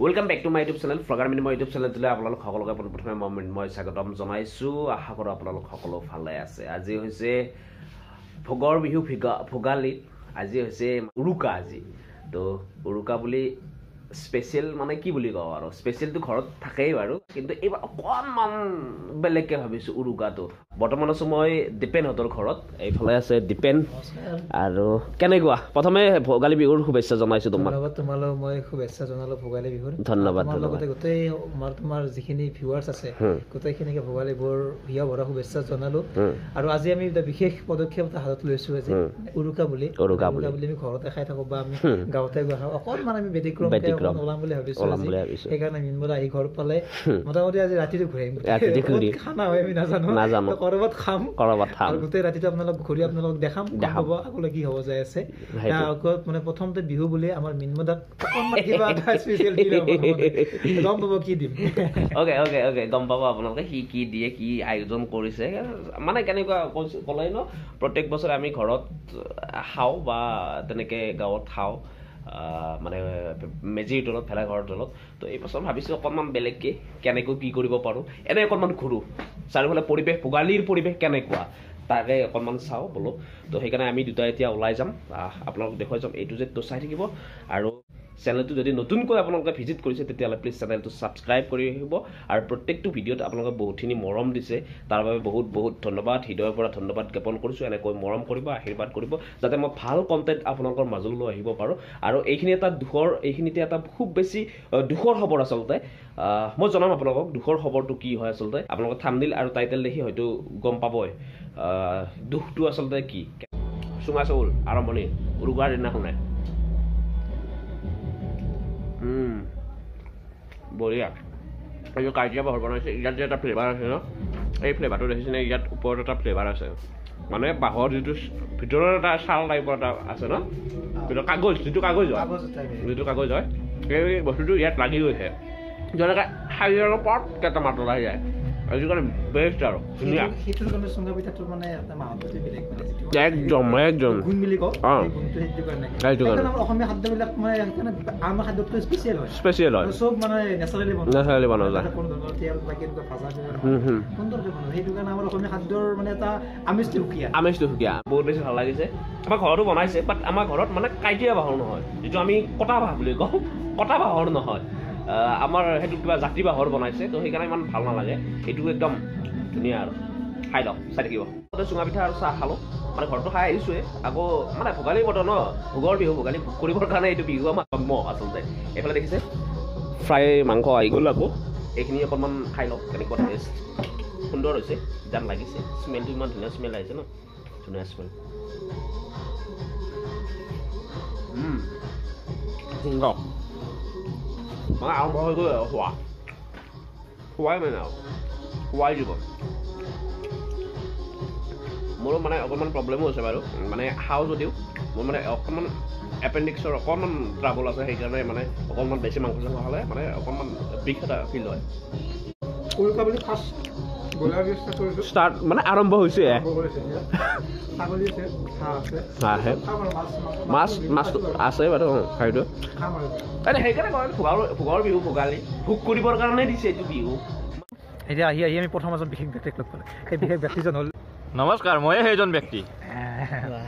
Welcome back to my YouTube channel. Frogger Minimo YouTube channel today আপোনালোক সকলোকে প্ৰথমে মই স্বাগতম জনাইছো আশা কৰো আপোনালোক সকলো ভালে আছে আজি হৈছে ভোগৰ বিহু ভোগালী আজি হৈছে উৰুকা আজি তো উৰুকা বুলি স্পেশাল মানে কি বুলি কও আৰু স্পেশাল তো ঘৰত থাকেই বাৰু কিন্তু এবাৰ অকনমান বেলেগকে ভাবিছো উৰুকাটো বৰ্তমান সময় ডিপেন হতৰ ঘৰত এইফালে আছে ডিপেন আৰু কেনেকুৱা প্ৰথমে ভোগালী বিহুৰ শুভেচ্ছা জনাইছো তোমালোক মই শুভেচ্ছা জনালো ভোগালী বিহুৰ ধন্যবাদ লগতে গোটেই তোমাৰ যিখিনি ভিউৱাৰ্ছ আছে গোটেইখিনিকে ভোগালী বিহুৰ হিয়া ভৰা শুভেচ্ছা জনালো আৰু আজি আমি এটা বিশেষ পদক্ষেপ হাতত লৈছো আজি উৰুকা বুলি আমি ঘৰতে খাই থাকো বা আমি গাঁৱতে গৈ অকনমান আমি বেদিক্ৰম ওলাম বুলি ভাবিছো সেইকাৰণে মিনবৰা আহি ঘৰ পালে মোটামুটি আজি ৰাতিটো ঘূৰিম খানা হয় আমি নাজানো কৰবাত খাম আৰু গোটেই ৰাতিটো আপোনালোক ঘূৰি আপোনালোক দেখাম আগলৈ কি হ'ব যায় আছে মানে প্ৰথমতে বিহু বুলি আমাৰ মিনমদাক কিবা এটা স্পেচিয়েল গম পাব কি দিম অকে গম পাব আপোনালোকে কি দিয়ে কি আয়োজন কৰিছে মানে কেনেকুৱা ক'লে ন প্ৰত্যেক বছৰে আমি ঘৰত খাওঁ বা তেনেকে গাঁৱত খাওঁ মানে মেজিৰ তলত ভেলা ঘৰৰ তলত তো এই বছৰ ভাবিছো অকনমান বেলেগকে কেনেকৈ কি কৰিব পাৰো এনে অকনমান ঘূৰো চাৰিওফালে পৰিৱেশ ভোগালীৰ পৰিৱেশ কেনেকুৱা তাকে অকনমান চাওঁ বলো তো সেইকাৰণে আমি দুটা এতিয়া ওলাই যাম আপোনালোক দেখুৱাই যাম এইটো যে তো চাই থাকিব আৰু চেনেলটো যদি নতুনকৈ আপোনালোকে ভিজিট কৰিছে তেতিয়াহ'লে প্লিজ চেনেলটো ছাবস্ক্ৰাইব কৰি আহিব আৰু প্ৰত্যেকটো ভিডিঅ'ত আপোনালোকে বহুতখিনি মৰম দিছে তাৰ বাবে বহুত ধন্যবাদ হৃদয়ৰ পৰা ধন্যবাদ জ্ঞাপন কৰিছোঁ এনেকৈ মৰম কৰিব আশীৰ্বাদ কৰিব যাতে মই ভাল কণ্টেণ্ট আপোনালোকৰ মাজলৈ আহিব পাৰোঁ আৰু এইখিনিতে এটা খুব বেছি দুখৰ খবৰ আচলতে মই জনাম আপোনালোকক দুখৰ খবৰটো কি হয় আচলতে আপোনালোকে থাম্বনেইল আৰু টাইটেল দেখি হয়তো গম পাবই দুখটো আচলতে কি চুঙা চাউল আৰম্ভণি উৰুকাৰ দিনাখনে বঢ়িয়া এই কাজিয়া বাহৰ বনাইছে ইয়াত যে এটা ফ্লেভাৰ আছে ন এই ফ্লেভাৰটো দেখিছেনে ইয়াত ওপৰত এটা ফ্লেভাৰ আছে মানে বাঁহৰ যিটো ভিতৰত এটা ছাল টাইপৰ এটা আছে ন যিটো কাগজ হয় সেই বস্তুটো ইয়াত লাগি গৈছে যেনেকৈ শাৰীৰৰ ওপৰত এটা মাতল আহি যায় এইটো কাৰণে বেষ্ট আৰু ধুনীয়া একদম স্পেচিয়েল হয় চব মানে নেচাৰেলি বনোৱা যায় আমেজটো সুকীয়া বহুত বেছি ভাল লাগিছে আমাৰ ঘৰতো বনাইছে বাট আমাৰ ঘৰত মানে কাইটিয়া বাঁহৰ নহয় যিটো আমি কটা বাঁহ বুলি কওঁ কটা বাঁহৰ নহয় আমাৰ সেইটো কিবা জাতি বাঁহৰ বনাইছে তো সেইকাৰণে ইমান ভাল নালাগে এইটো একদম ধুনীয়া আৰু খাই লওক চাই থাকিব চুঙা পিঠা আৰু চাহ খালোঁ মানে ঘৰটো খাই আহিছোঁৱে আকৌ মানে ভোগালী বতৰ ন ভোগৰ বিহু ভোগালী ভোগ কৰিবৰ কাৰণে এইটো বিহু আমাৰ জন্ম আচলতে এইফালে দেখিছে ফ্ৰাই মাংস আহি গ'ল আকৌ এইখিনি অকণমান খাই লওক কেনেকুৱা টেষ্ট সুন্দৰ হৈছে যেন লাগিছে স্মেলটো ইমান ধুনীয়া স্মেল আহিছে ন ধুনীয়া স্মেল মানে আৰম্ভ হৈ গ'ল হোৱাই মানে আৰু হোৱাই দিব মোৰো মানে অকণমান প্ৰব্লেমো হৈছে বাৰু মানে খাওঁ যদিও মোৰ মানে অকণমান এপেণ্ডিক্সৰ অকণমান ট্ৰাবল আছে সেইকাৰণে মানে অকণমান বেছি মাংস চাংস খালে মানে অকণমান বিষ এটা ফিল হয় ষ্টাৰ্ট মানে আৰম্ভ হৈছে মাছটো আছে বাৰু খাইটো সেইকাৰণে ভোগৰ বিহু ভোগালী ভোগ কৰিবৰ কাৰণে দিছে এইটো বিহু এতিয়া আহি আমি প্ৰথম এজন বিশেষ ব্যক্তিক লগ পালোঁ সেই বিশেষ ব্যক্তিজন হ'ল নমস্কাৰ মই সেইজন ব্যক্তি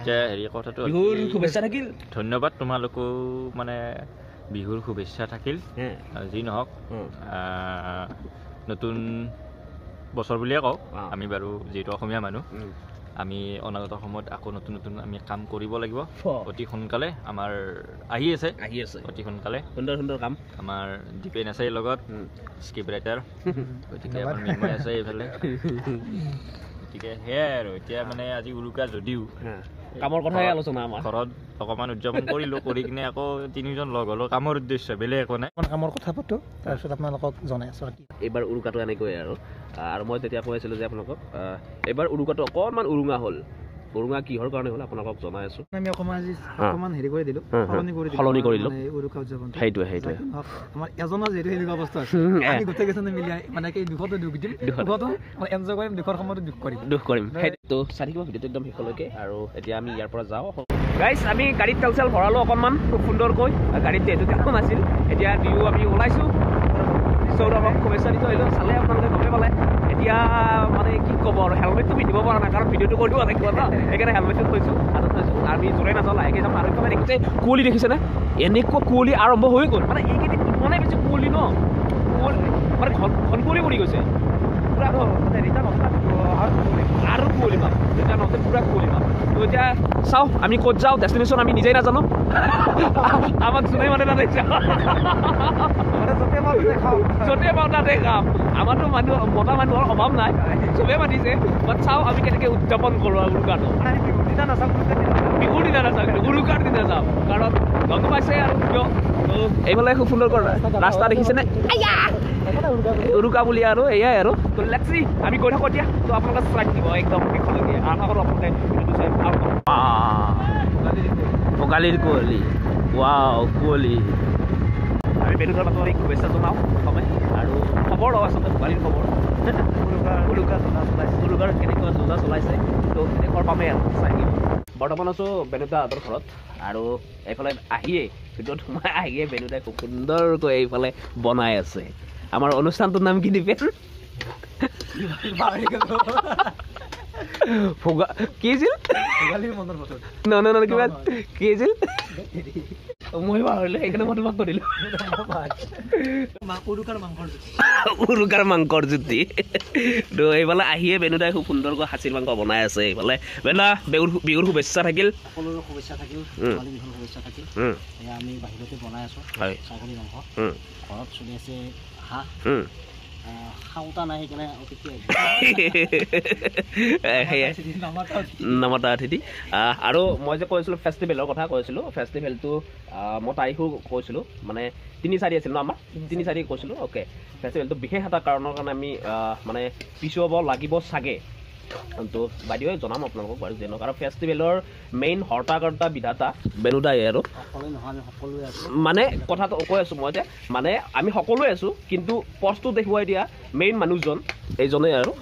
হেৰি কথাটো বিহুৰ শুভেচ্ছা থাকিল ধন্যবাদ তোমালোকো মানে বিহুৰ শুভেচ্ছা থাকিল যি নহওক নতুন বছৰ বুলিয়ে কওঁ আমি বাৰু যিহেতু অসমীয়া মানুহ আমি অনাগত সময়ত আকৌ নতুন আমি কাম কৰিব লাগিব অতি সোনকালে আমাৰ আহি আছে অতি সোনকালে সুন্দৰ কাম আমাৰ দীপেন আছে লগত স্ক্ৰিপ্ট ৰাইটাৰ গতিকে আমাৰ মিনময় আছে এইফালে গতিকে সেয়াই আৰু এতিয়া মানে আজি উৰুকা যদিও কামৰ কথাই আলোচনা আমাৰ ঘৰত অকণমান উদযাপন কৰিলোঁ কৰি কিনে আকৌ তিনিজন লগ হ'লোঁ কামৰ উদ্দেশ্য বেলেগ একো নাই কামৰ কথা পাতোঁ তাৰপিছত আপোনালোকক জনাই আছোঁ এইবাৰ উৰুকাটো এনেকৈ আৰু মই তেতিয়া কৈ আছিলোঁ যে আপোনালোকক এইবাৰ উৰুকাটো অকণমান উৰুঙা হ'ল উৰুঙা কিহৰ কাৰণে হ'ল আপোনালোকক জনাই আছোঁ আমি অকণমান হেৰি কৰি দিলোঁ সলনি কৰি দিলোঁ উৰুকা উদযাপন সেইটোৱে আমাৰ এজনৰ যিহেতু এনেকুৱা অৱস্থা আছে আমি গোটেইকেইজনে মিলি মানে কি দুখতো দুখ দিম দুখতো এনজয় কৰিম দুখৰ সময়তো দুখ কৰিম সেইটো চাই থাকিব ভিডিঅ'টো একদম শেষলৈকে আৰু এতিয়া আমি ইয়াৰ পৰা যাওঁ গাইজ আমি গাড়ীত তেল চেল ভৰালোঁ অকণমান খুব সুন্দৰকৈ গাড়ীত যিহেতু তেল নাছিল এতিয়া দিও আমি ওলাইছোঁ সৌৰভক শুভেচ্ছা দি থৈ আহিলোঁ চালে আপোনালোকে গমে পালে এতিয়া মানে কি ক'ব আৰু হেলমেটটো পিন্ধিব পৰা নাই কাৰণ ভিডিঅ'টো কৰিব লাগিব ন সেইকাৰণে হেলমেটটো থৈছোঁ হাতত থৈছোঁ আমি জোৰে নাযাওঁ লাহেকৈ যাম আৰু এইফালে দেখিছে কুঁৱলী দেখিছেনে এনেকুৱা কুঁৱলী আৰম্ভ হৈ গ'ল মানে এইকেইদিন ইমানেই বেছি কুঁৱলী ন মানে ঘন কুঁৱলী পৰি গৈছে পুৰা আৰু কুঁৱলী পাম যেতিয়া নহওঁতে পুৰা কুঁৱলী পাম তো এতিয়া চাওঁ আমি ক'ত যাওঁ ডেষ্টিনেশ্যন আমি নিজেই নাজানো আমাক যোনে মানে তাতে য'তে পাওঁ তাতে খাম আমাৰতো মানুহ মতা মানুহৰ অভাৱ নাই চবেই মাতিছে বাট চাওঁ আমি কেনেকৈ উদযাপন কৰোঁ আৰু উৰুকাটো বিহুৰ দিনা নাচাওঁ কিন্তু উৰুকাৰ দিনা যাওঁ কাৰণ গম পাইছে আৰু কিয় এইফালে খুব সুন্দৰকৈ ৰাস্তা দেখিছেনে উৰুকা বুলি আৰু এয়াই আৰু তো লেটছি আমি গৈ থাকোঁ এতিয়া তো আপোনালোকে চাই থাকিব একদম শেষলৈকে আশা কৰোঁ আপোনালোকে ভিডিঅ'টো চাই ভাল পাব ভোগালীৰ কুঁৱলী ৱাও কুঁৱলী আমি বেনুকাৰ বাতৰি শুভেচ্ছা জনাওঁ প্ৰথমে আৰু খবৰ লওঁ আচলতে ভোগালীৰ খবৰ উৰুকাৰ কেনেকুৱা যোজা চলাইছে তো দেশৰ পামেই আৰু চাই থাকিব বৰ্তমান আছোঁ বেনুদাহঁতৰ ঘৰত আৰু এইফালে আহিয়েই ভিতৰত সোমাই আহিয়ে বেনুদাই খুব সুন্দৰকৈ এইফালে বনাই আছে আমাৰ অনুষ্ঠানটোৰ নাম কি দিপেন কি আছিল কিবা কি আছিল মই পাহৰিলোঁ সেইকাৰণে মই তোমাক কৰিলোঁ উৰুকাৰ মাংসৰ জুতি তো এইফালে আহিয়ে বেনুদাই খুব সুন্দৰকৈ খাচীৰ মাংস বনাই আছে এইফালে বেনুদা বিহুৰ শুভেচ্ছা থাকিল সকলোৰে শুভেচ্ছা থাকিল শুভেচ্ছা থাকিল আমি বাহিৰতে বনাই আছোঁ ছাগলী মাংস ঘৰত চলি আছে হাঁহ খাওঁতা নাই নামতা অতিথি আৰু মই যে কৈছিলোঁ ফেষ্টিভেলৰ কথা কৈছিলোঁ ফেষ্টিভেলটো মই তাৰিখো কৈছিলোঁ মানে 3-4 আছিল ন আমাৰ 3-4 কৈছিলোঁ অ'কে ফেষ্টিভেলটো বিশেষ এটা কাৰণৰ কাৰণে আমি মানে পিছুৱাব লাগিব চাগে তো বাইদেউ জনাম আপোনালোকক বাৰু যেনেক আৰু ফেষ্টিভেলৰ মেইন হৰ্তাকৰ্তা বিধাতা বেনুদাই আৰু মানে কথাটো কৈ আছোঁ মই যে মানে আমি সকলোৱে আছোঁ কিন্তু পষ্টটো দেখুৱাই দিয়া মেইন মানুহজন এইজনেই আৰু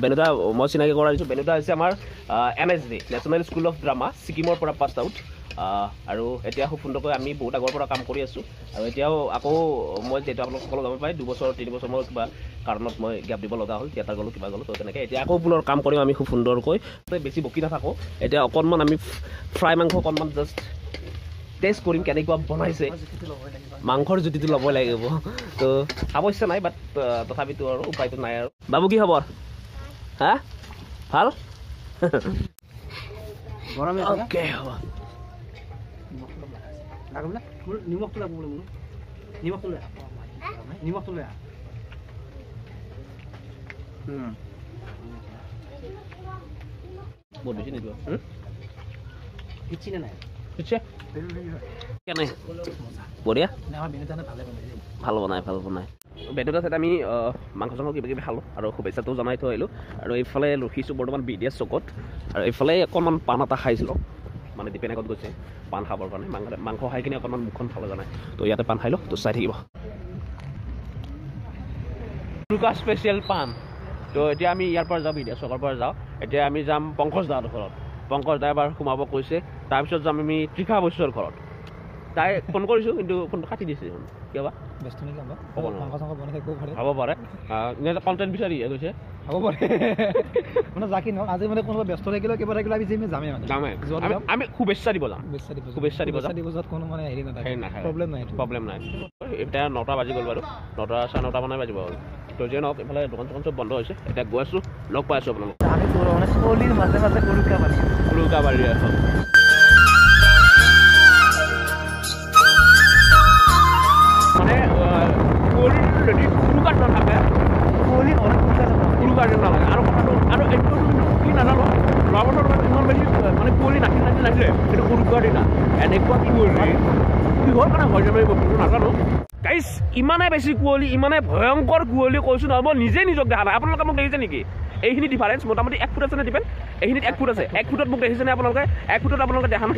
বেনুদা মই চিনাকি কৰাই দিছোঁ বেনুদা হৈছে আমাৰ NSD national school of drama ছিকিমৰ পৰা পাছ আউট আৰু এতিয়া খুব সুন্দৰকৈ আমি বহুত আগৰ পৰা কাম কৰি আছোঁ আৰু এতিয়াও আকৌ মই যিহেতু আপোনালোক সকলো গম পাই 2 বছৰ 3 বছৰ মই কিবা কাৰণত মই গেপ দিব লগা হ'ল থিয়েটাৰ গ'লোঁ কিবা গ'লোঁ তো তেনেকৈ এতিয়া আকৌ পুনৰ কাম কৰিম আমি খুব সুন্দৰকৈ বেছি বকি নাথাকোঁ এতিয়া অকণমান আমি ফ্ৰাই মাংস অকণমান জাষ্ট টেষ্ট কৰিম কেনেকুৱা বনাইছে মাংসৰ জুতিটো ল'বই লাগিব তো অৱশ্যে নাই বাট তথাপিতো আৰু উপায়টো নাই আৰু বাবু কি খবৰ হা ভাল অ'কে হ'ব নিমখটো লাগিব নিমখটো লৈ বহুত বেছি নিদিব নাই কেনে বঢ়িয়া ভাল বনাই বেনুদাত আমি মাংস চাংস কিবা কিবি খালোঁ আৰু শুভেচ্ছাটো জনাই থৈ আহিলোঁ আৰু এইফালে ৰখিছোঁ বৰ্তমান BDS চকত আৰু এইফালে অকণমান পাণ এটা খাইছিলোঁ মানে দীপেন আগত গৈছে পাণ খাবৰ কাৰণে মাংস খাই কিনে অকণমান মুখখন খাব জানাই তো ইয়াতে পাণ খাই লওঁ তো চাই থাকিব উৰুকা স্পেচিয়েল পাণ তো এতিয়া আমি ইয়াৰ পৰা যাওঁ BDS চকৰ পৰা যাওঁ এতিয়া আমি যাম পংকজ দাহঁতৰ ঘৰত পংকজ দাই এবাৰ সোমাব কৈছে তাৰপিছত যাম আমি ত্ৰিখা বৈশ্যৰ ঘৰত তাই ফোন কৰিছোঁ কিন্তু ফোনটো কাটি দিছে কিয় বা ব্যস্ত নেকি হ'ব পাৰে কণ্টেণ্ট বিচাৰি গৈছে হ'ব পাৰে মানে যাকি নহওক আজি মানে কোনোবা ব্যস্ত থাকিলেও কিবা থাকিলে আমি যামেই আমি শুভেচ্ছা দিব যাম শুভেচ্ছা দিব কোনো মানে হেৰি নাথাকে প্ৰব্লেম নাই এতিয়া 9টা বাজি গ'ল বাৰু 9টা 9:30 মানে বাজিব আৰু তো যিয়ে নহওক এইফালে দোকান চোকান চব বন্ধ হৈছে এতিয়া গৈ আছোঁ লগ পাই আছোঁ আপোনালোক উৰুকা বাৰী আছোঁ মানে কুঁৱলীৰ যদি উৰুকাত নাথাকে কুঁৱলী উৰুকাৰ দিন নালাগে আৰু কথাটো আৰু এইটো কি নাজানো 9 বছৰ ইমান বেছি মানে কুঁৱলী নাছিলে সেইটো উৰুকাৰ দিনা এনেকুৱা কুঁৱলী কিহৰ কাৰণে হৈ যাব এই বস্তুটো নাজানো গাইজ ইমানেই বেছি কুঁৱলী ইমানে ভয়ংকৰ কুঁৱলী কৈছোঁ নহয় মই নিজে নিজক দেখা নাই আপোনালোকে মোক দেখিছে নেকি এইখিনি ডিফাৰেঞ্চ মোটামুটি 1 ফুট আছে নে দিপেন এইখিনিত 1 ফুট আছে 1 ফুটত মোক দেখিছেনে আপোনালোকে 1 ফুটত আপোনালোকে দেখা নাই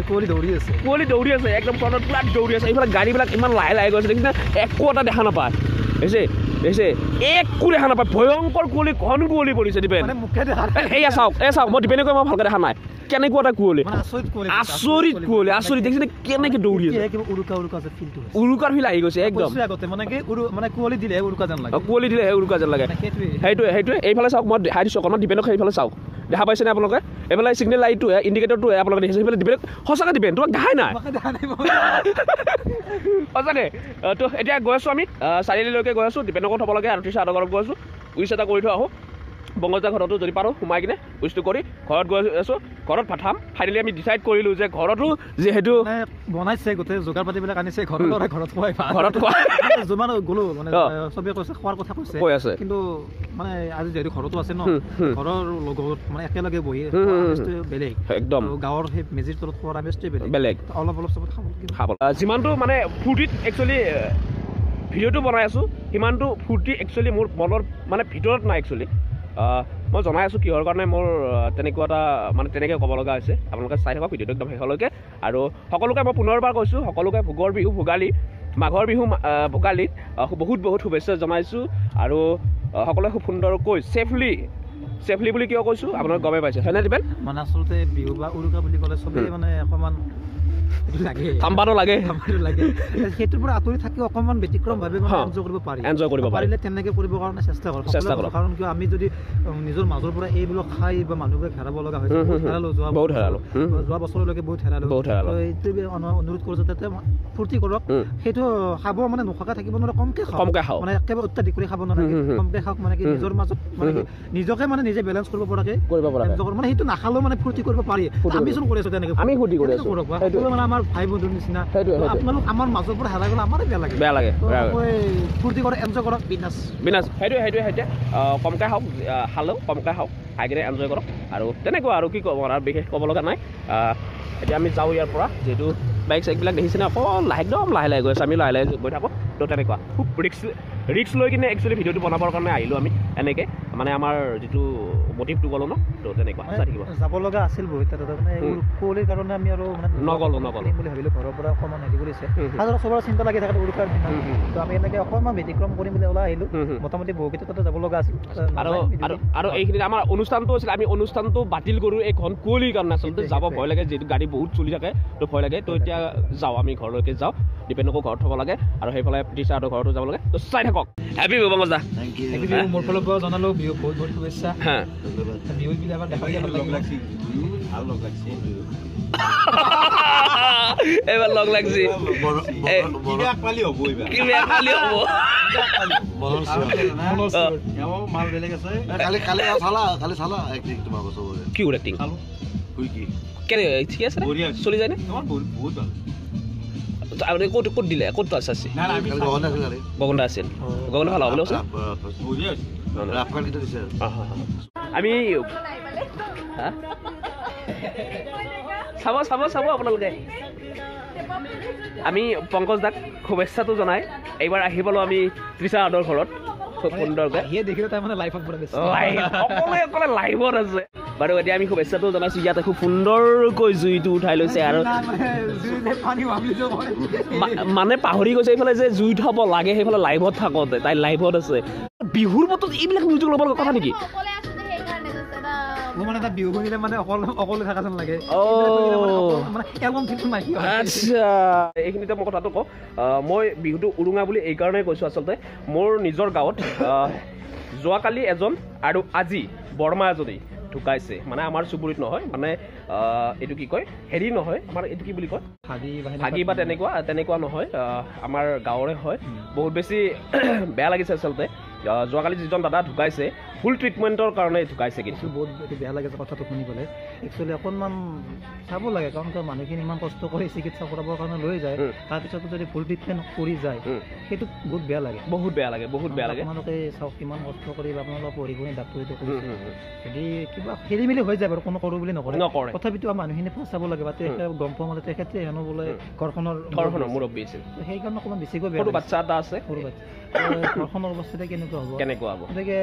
কুঁৱলী দৌৰি আছে একদম ফ্ৰণ্টত পুৰা দৌৰি আছে এইফালে গাড়ীবিলাক ইমান লাহে লাহে গৈছে দেখিছে একো এটা দেখা নাপায় দেখিছে একো দেখা নাপায় ভয়ংকৰ কুঁৱলী ঘন কুঁৱলী পৰিছে দিপেন এয়া চাওক মই দিপেনে কৈ মই ভালকৈ দেখা নাই কেনেকুৱা এটা কুঁৱলী আচৰিত কুঁৱলী আচৰিত দেখিছে কেনেকে দৌৰি আছে উৰুকাৰ ফিল আহি গৈছে একদম কুঁৱলী দিলেহে উৰুকা যেন লাগে সেইটোৱে এইফালে চাওক মই দেখাই দিছোঁ অকণমান ডিপেণ্ডক সেইফালে চাওক দেখা পাইছেনে আপোনালোকে এইফালে চিগনেল লাইটটোৱে ইণ্ডিকেটৰটোৱে আপোনালোকে দেখিছে সেইফালে ডিপেণ্ড সঁচাকৈ ডিপেণ্ড তোমাক দেখাই নাই সঁচাকৈ তো এতিয়া গৈ আছোঁ আমি চাৰিআলিলৈকে গৈ আছোঁ ডিপেণ্ডকো থ'ব লাগে আৰু ত্ৰিছা ঘৰত গৈ আছোঁ উইচ এটা কৰি থৈ আহোঁ বংগজা ঘৰতো যদি পাৰোঁ সোমাই কিনে উইচটো কৰি ঘৰত গৈ আছোঁ ঘৰত পঠাম ফাইনেলি আমি ডিচাইড কৰিলোঁ যে ঘৰতো যিহেতু বনাইছে গোটেই যোগাৰ পাতিবিলাক আনিছে ঘৰত খোৱা যিমান গ'লো মানে চবেই কৈছে খোৱাৰ কথা কৈ আছে কিন্তু মানে আজি যিহেতু ঘৰতো আছে ন ঘৰৰ লগত মানে একেলগে বহি বেলেগ একদম গাঁৱৰ সেই মেজিৰ তলত খোৱাৰ আমেজটোৱে বেলেগ অলপ চবত খাব যিমানটো মানে ফূৰ্তিত একচুৱেলি ভিডিঅ'টো বনাই আছোঁ সিমানটো ফূৰ্তি একচুৱেলি মোৰ মনৰ মানে ভিতৰত নাই একচুৱেলি মই জনাই আছোঁ কিহৰ কাৰণে মোৰ তেনেকুৱা এটা মানে তেনেকৈ ক'ব লগা হৈছে আপোনালোকে চাই থাকক ভিডিঅ'টো একদম শেষলৈকে আৰু সকলোকে মই পুনৰবাৰ কৈছোঁ সকলোকে ভোগৰ বিহু ভোগালী মাঘৰ বিহু ভোগালীত বহুত শুভেচ্ছা জনাইছোঁ আৰু সকলোৱে খুব সুন্দৰকৈ ছেফলি বুলি কিয় কৈছোঁ আপোনালোকে গমেই পাইছে হয়নে দিবেন মানে আচলতে বিহু বা উৰুকা বুলি ক'লে চবেই মানে অকণমান সেইটোৰ পৰা আঁতৰি থাকি অকণমান ব্যতিক্ৰমভাৱে এনজয় কৰিব পাৰিলে তেনেকৈ কৰিবৰ কাৰণে চেষ্টা কৰোঁ কাৰণ কিয় আমি যদি নিজৰ মাজৰ পৰা এইবিলাক খাই বা মানুহবোৰে হেৰাব লগা হৈছে যোৱা বছৰলৈকে বহুত হেৰালো এইটোৱে অনুৰোধ কৰোঁ যাতে ফূৰ্তি কৰক সেইটো খাব মানে নোখোৱাকৈ থাকিব নোৱাৰে কমকৈ খাওঁ মানে একেবাৰে অত্যাধিক কৰি খাব নালাগে কমকৈ খাওক মানে কি নিজৰ মাজত মানে কি নিজকে মানে নিজে বেলেঞ্চ কৰিব পৰাকৈ মানে সেইটো নাখালেও মানে ফূৰ্তি কৰিব পাৰি আমি চোন কৰি আছোঁ তেনেকৈ আমি ফূৰ্তি কৰি আছোঁ আমাৰ ভাই বন্ধুৰ নিচিনা আপোনালোক আমাৰ মাজৰ পৰা হেৰাই গ'লে আমাৰে বেয়া লাগে ফূৰ্তি কৰে এনজয় কৰক বিনাশ সেইটোৱে কমকৈ খাওক খালেও কমকৈ খাওক খাই কিনে এনজয় কৰক আৰু তেনেকুৱা আৰু কি ক'ব আৰু বিশেষ ক'ব লগা নাই এতিয়া আমি যাওঁ ইয়াৰ পৰা যিহেতু বাইক চাইকবিলাক দেখিছেনে অকল একদম লাহে গৈ আছে আমি লাহে গৈ থাকোঁ তো তেনেকুৱা খুব ৰিক্স লৈ কিনে একচুৱেলি ভিডিঅ'টো বনাবৰ কাৰণে আহিলোঁ আমি এনেকৈ মানে আমাৰ যিটো মটিভটো গ'লো ন তো তেনেকুৱা চাই থাকিব যাব লগা আছিল বহুত মানে কুঁৱলীৰ কাৰণে আমি আৰু মানে নগ'লো বুলি ভাবিলোঁ ঘৰৰ পৰা অকণমান হেৰি কৰিছে আৰু চবৰে চিন্তা লাগি থাকে উৰুকাৰ দিনা তো আমি এনেকৈ অকণমান ব্যতিক্ৰম কৰিম বুলি ওলাই আহিলোঁ মোটামুটি বহুকেইটা তাতে যাব লগা আছিল আৰু এইখিনিত আমাৰ অনুষ্ঠানটো আছিল আমি অনুষ্ঠানটো বাতিল কৰোঁ এই ঘন কুঁৱলীৰ কাৰণে আচলতে যাব ভয় লাগে যিহেতু গাড়ী বহুত চলি থাকে তো ভয় লাগে তো এতিয়া যাওঁ আমি ঘৰলৈকে যাওঁ ডিপেণ্ডকো ঘৰত থ'ব লাগে আৰু সেইফালে ত্ৰিছাহঁতৰ ঘৰতো যাব লাগে তো চাই থাকক হেপী বিহু বঙজা মোৰ ফালৰ পৰা জনালোঁ বিহু বহুত শুভেচ্ছা বিহু বুলি আমাৰ দেখা এবাৰ লগ লাগছি কি এক্টিং কেনে ঠিক আছে চলি যায় নে আপুনি ক'ত দিলে ক'ত আছে গগনা আছিল গগনা ভাল হ'ব আমি চাব আপোনালোকে আমি পংকজ দাক শুভেচ্ছাটো জনাই এইবাৰ আহিবলৈ আমি ত্ৰিছাহঁতৰ ঘৰত খুব সুন্দৰকৈ অকলে লাইভত আছে বাৰু এতিয়া আমি শুভেচ্ছাটো জনাইছোঁ ইয়াতে খুব সুন্দৰকৈ জুইটো উঠাই লৈছে আৰু মানে পাহৰি গৈছে এইফালে যে জুই উঠাব লাগে সেইফালে লাইভত থাকোঁতে তাই লাইভত আছে বিহুৰ বতৰত এইবিলাক নিউজ ল'ব লগা কথা নেকি মানে এটা বিহু শুনিলে মানে অকলে থকা যেন লাগে আচ্ছা এইখিনিতে মই কথাটো কওঁ মই বিহুটো উৰুঙা বুলি এইকাৰণেই কৈছোঁ আচলতে মোৰ নিজৰ গাঁৱত যোৱাকালি এজন আৰু আজি বৰমা এজনী ঢুকাইছে মানে আমাৰ চুবুৰীত নহয় মানে এইটো কি কয় হেৰি নহয় আমাৰ এইটো কি বুলি কয় ভাগি বা তেনেকুৱা নহয় আমাৰ গাঁৱৰে হয় বহুত বেছি বেয়া লাগিছে আচলতে যোৱাকালি যিজন দাদা ঢুকাইছে ফুল ট্ৰিটমেণ্টৰ কাৰণে ঢুকাইছে কিন্তু বহুত বেয়া লাগে কথাটো শুনি পেলাই একচুৱেলি অকণমান চাব লাগে কাৰণ মানুহখিনি ইমান কষ্ট কৰি চিকিৎসা কৰাবৰ কাৰণে লৈ যায় তাৰপিছতো যদি ফুল ট্ৰিটমেণ্ট কৰি যায় সেইটো বহুত বেয়া লাগে আপোনালোকে চাওক কিমান কষ্ট কৰি আপোনালোকে পঢ়ি শুনি ডাক্তৰীটো কৰিছে যদি কিবা খেলি মেলি হৈ যায় বাৰু কোনো কৰোঁ বুলি নকৰে তথাপিতো মানুহখিনি চাব লাগে বা তেখেতে গম পোৱা মতে তেখেতে হেনো বোলে ঘৰখনৰ মুৰব্বী আছিল সেইকাৰণে অকণমান বেছিকৈ সৰু বাচ্ছা এটা আছে সৰু বাচ্ছা ঘৰখনৰ অৱস্থাতে কেনেকুৱা হ'ব গতিকে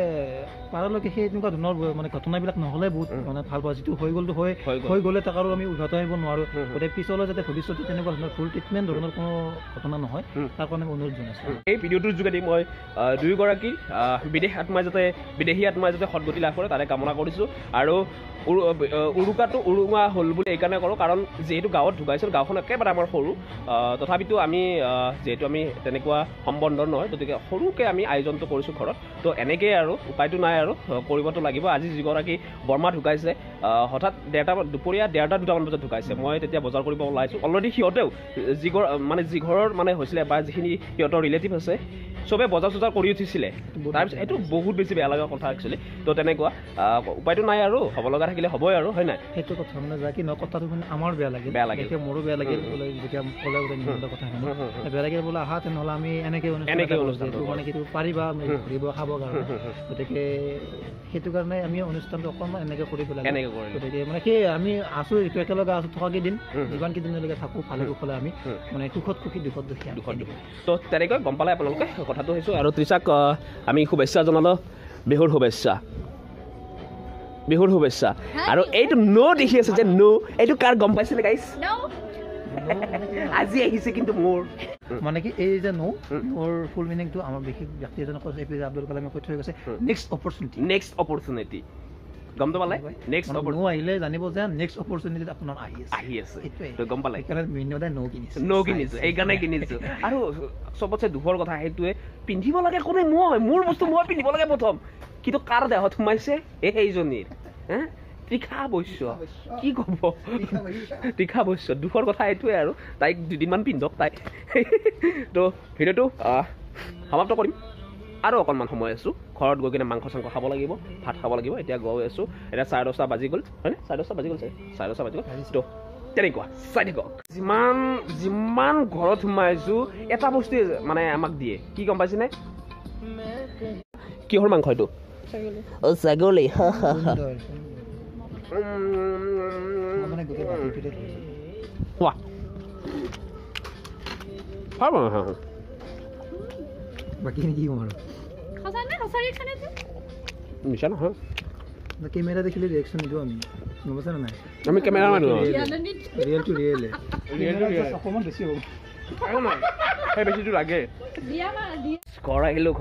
পাৰালৈকে সেই এনেকুৱা ধৰণৰ মানে ঘটনাবিলাক নহ'লে বহুত মানে ভাল পাওঁ যিটো হৈ গ'লতো হৈ গ'লে তাক আৰু আমি উভতাই আহিব নোৱাৰোঁ গতিকে পিছলৈ যাতে ভৱিষ্যতে তেনেকুৱা ধৰণৰ ফুল ট্ৰিটমেণ্ট ধৰণৰ কোনো ঘটনা নহয় তাৰ কাৰণে অনুৰোধ জনাইছোঁ এই ভিডিঅ'টোৰ যোগেদি মই দুয়োগৰাকী বিদেশী আত্মাই যাতে সদগতি লাভ কৰে তাৰে কামনা কৰিছোঁ আৰু উৰুকাটো উৰুঙা হ'ল বুলি এইকাৰণে কৰোঁ কাৰণ যিহেতু গাঁৱত ঢুকাইছিল গাঁওখন একেবাৰে আমাৰ সৰু তথাপিতো আমি যিহেতু আমি তেনেকুৱা সম্বন্ধ নহয় গতিকে সৰুকৈ আমি আয়োজনটো কৰিছোঁ ঘৰত তো এনেকৈয়ে আৰু উপায়টো নাই আৰু কৰিবতো লাগিব আজি যিগৰাকী বৰমা ঢুকাইছে হঠাৎ দুপৰীয়া 1:30-2টামান বজাত ঢুকাইছে মই তেতিয়া বজাৰ কৰিব ওলাইছোঁ অলৰেডি সিহঁতেও যি ঘৰৰ মানে হৈছিলে বা যিখিনি সিহঁতৰ ৰিলেটিভ আছে চবে বজাৰ চজাৰ কৰি উঠিছিলে তাৰপিছত এইটো বহুত বেছি বেয়া লগা কথা একচুৱেলি তো তেনেকুৱা উপায়টো নাই আৰু হ'ব লগা থাকিলে হ'বই আৰু হয় নাই সেইটো কথা মানে যাকি ন কথাটো মানে আমাৰ বেয়া লাগে মোৰো বেয়া লাগিল বোলে যেতিয়া ক'লে কথাখিনি বেয়া লাগিল বোলে আহা তেনেহ'লে আমি এনেকৈ মানে কিন্তু পাৰিবা ঘূৰিব খাবৰ কাৰণে গতিকে সেইটো কাৰণে আমি অনুষ্ঠানটো অকণমান এনেকৈ কৰিব লাগে গতিকে মানে সেই আমি আছোঁ এইটো একেলগে আছোঁ থকা কেইদিন যিমান কেইদিনলৈকে থাকোঁ ভালে কুশলে আমি মানে সুখত সুখী দুখত দুখীয়া তো তেনেকৈ গম পালে আপোনালোকে কথাটো হৈছোঁ আৰু তৃষাক আমি শুভেচ্ছা জনালোঁ বিহুৰ শুভেচ্ছা আৰু এইটো দেখি আছে যে এইটো কাৰ গম পাইছিলে গাইছ আজি আহিছে কিন্তু মোৰ মানে কি এই যে মোৰ ফুল মিনিংটো আমাৰ বিশেষ ব্যক্তি এজনে কৈছে APJ আব্দুল কালামে কৈ থৈ গৈছে নেক্সট অপৰচুনিটি গমটো পালে নেক্সট আহিলে জানিব যে নেক্সট অপৰচুনিটি আপোনাৰ আহি আছে তো গম পালে সেইকাৰণে মিনিংদাই কিনিছো এইকাৰণে কিনিছো আৰু চবতছে দুখৰ কথা সেইটোৱে পিন্ধিব লাগে কোনে মোৰ বস্তু মই পিন্ধিব লাগে প্ৰথম কিন্তু কাৰ দেহত সোমাইছে এইজনীৰ তীখা বৈশ্য কি ক'ব তীখা বৈশ্য দুখৰ কথা এইটোৱে আৰু তাইক 2দিনমান পিন্ধক তাই তো ভিডিঅ'টো সমাপ্ত কৰিম আৰু অকণমান সময় আছোঁ ঘৰত গৈ কিনে মাংস চাংস খাব লাগিব ভাত খাব লাগিব এতিয়া গৈ আছোঁ এতিয়া 10:30 বাজি গ'ল হয়নে 10:30 বাজি গ'ল তো তেনেকুৱা চাই থাকক যিমান ঘৰত সোমাইছোঁ এটা বস্তুৱে মানে আমাক দিয়ে কি গম পাইছেনে কিহৰ মাংস এইটো ছাগলী কেমেৰা দেখিলে ৰিয়েকশ্যন নিদিওঁ আমি গম পাইছা নাই আমি কেমেৰা মানুহ ৰিয়েল টু ৰিয়েল অকণমান বেছি হ'ব সেই বেছিটো লাগে ঘৰ আহিলোঁ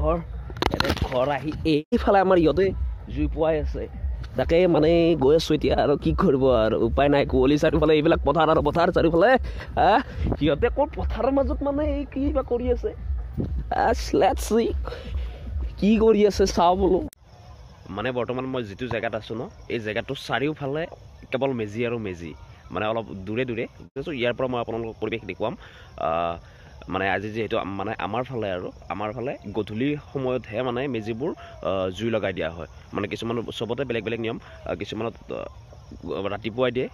ঘৰ আহি এইফালে আমাৰ ইহঁতে জুই পোৱাই আছে তাকে মানে গৈ আছোঁ এতিয়া আৰু কি কৰিব আৰু উপায় নাই কুঁৱলী চাৰিওফালে এইবিলাক পথাৰ চাৰিওফালে সিহঁতে ক'ত পথাৰৰ মাজত মানে এই কিবা কৰি আছে কি কৰি আছে চাওঁ বোলো মানে বৰ্তমান মই যিটো জেগাত আছোঁ এই জেগাটোৰ চাৰিওফালে কেৱল মেজি আৰু মেজি মানে অলপ দূৰে ইয়াৰ পৰা মই আপোনালোকক পৰিৱেশ দেখুৱাম মানে আজি যিহেতু মানে আমাৰ ফালে গধূলি সময়তহে মানে মেজিবোৰ জুই লগাই দিয়া হয় মানে কিছুমান চবতে বেলেগ নিয়ম কিছুমানত ৰাতিপুৱাই দিয়ে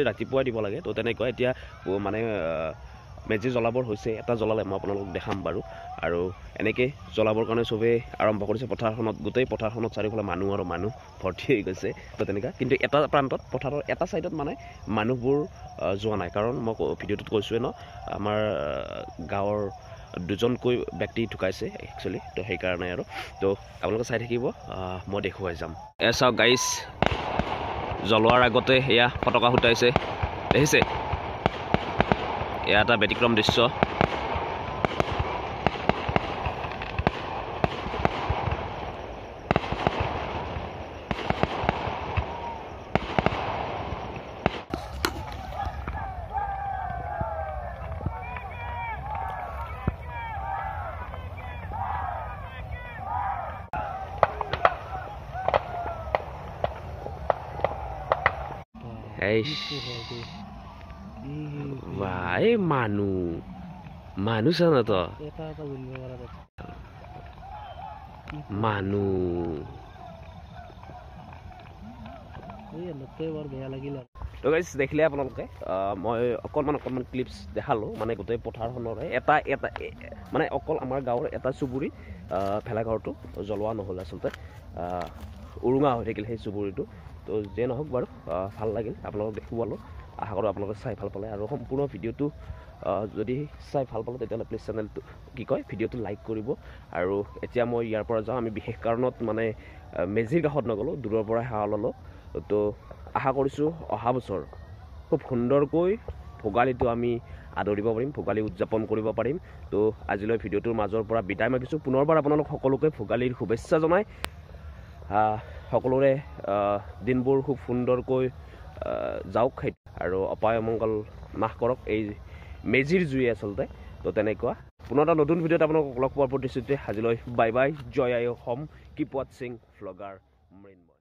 ৰাতিপুৱাই দিব লাগে তো তেনেকুৱা এতিয়া মানে মেজি জ্বলাবৰ হৈছে এটা জ্বলালে মই আপোনালোকক দেখাম বাৰু আৰু এনেকৈ জ্বলাবৰ কাৰণে চবেই আৰম্ভ কৰিছে গোটেই পথাৰখনত চাৰিওফালে মানুহ ভৰ্তি হৈ গৈছে তো তেনেকুৱা কিন্তু এটা প্ৰান্তত পথাৰৰ এটা ছাইডত মানে মানুহবোৰ যোৱা নাই কাৰণ মই ভিডিঅ'টোত কৈছোঁৱে আমাৰ গাঁৱৰ 2জনকৈ ব্যক্তি ঢুকাইছে একচুৱেলি তো সেইকাৰণে আৰু তো আপোনালোকে চাই থাকিব মই দেখুৱাই যাম চাওক গাইছ জ্বলোৱাৰ আগতে এয়া পতাকা ফুটাইছে দেখিছে এয়া এটা ব্যতিক্ৰম দৃশ্য এই মানুহ চান তো দেখিলে আপোনালোকে মই অকণমান ক্লিপছ দেখালোঁ মানে গোটেই পথাৰখনৰে এটা মানে অকল আমাৰ গাঁৱৰ এটা চুবুৰী ভেলাঘৰটো জ্বলোৱা নহ'ল আচলতে উৰুঙা হৈ থাকিল সেই চুবুৰীটো তো যিয়ে নহওক বাৰু ভাল লাগিল আপোনালোকক দেখুৱালোঁ আশা কৰোঁ আপোনালোকে চাই ভাল পালে আৰু সম্পূৰ্ণ ভিডিঅ'টো যদি চাই ভাল পালোঁ তেতিয়াহ'লে প্লিজ চেনেলটো কি কয় ভিডিঅ'টো লাইক কৰিব আৰু এতিয়া মই ইয়াৰ পৰা যাওঁ আমি বিশেষ কাৰণত মানে মেজিৰ কাষত নগ'লোঁ দূৰৰ পৰাই সেৱা ল'লোঁ তো আশা কৰিছোঁ অহা বছৰ খুব সুন্দৰকৈ ভোগালীটো আমি আদৰিব পাৰিম ভোগালী উদযাপন কৰিব পাৰিম তো আজিলৈ ভিডিঅ'টোৰ মাজৰ পৰা বিদায় মাগিছোঁ পুনৰবাৰ আপোনালোক সকলোকে ভোগালীৰ শুভেচ্ছা জনাই সকলোৰে দিনবোৰ খুব সুন্দৰকৈ যাওক আৰু অপায় অমংগল নাশ কৰক এই মেজিৰ জুয়ে আচলতে তো তেনেকুৱা পুনৰ এটা নতুন ভিডিঅ'ত আপোনালোকক লগ পোৱাৰ প্ৰতিশ্ৰুতি আজিলৈ বাই বাই জয় আই অসম কিপ ৱাটছিং ভ্লগাৰ মৃন্ময়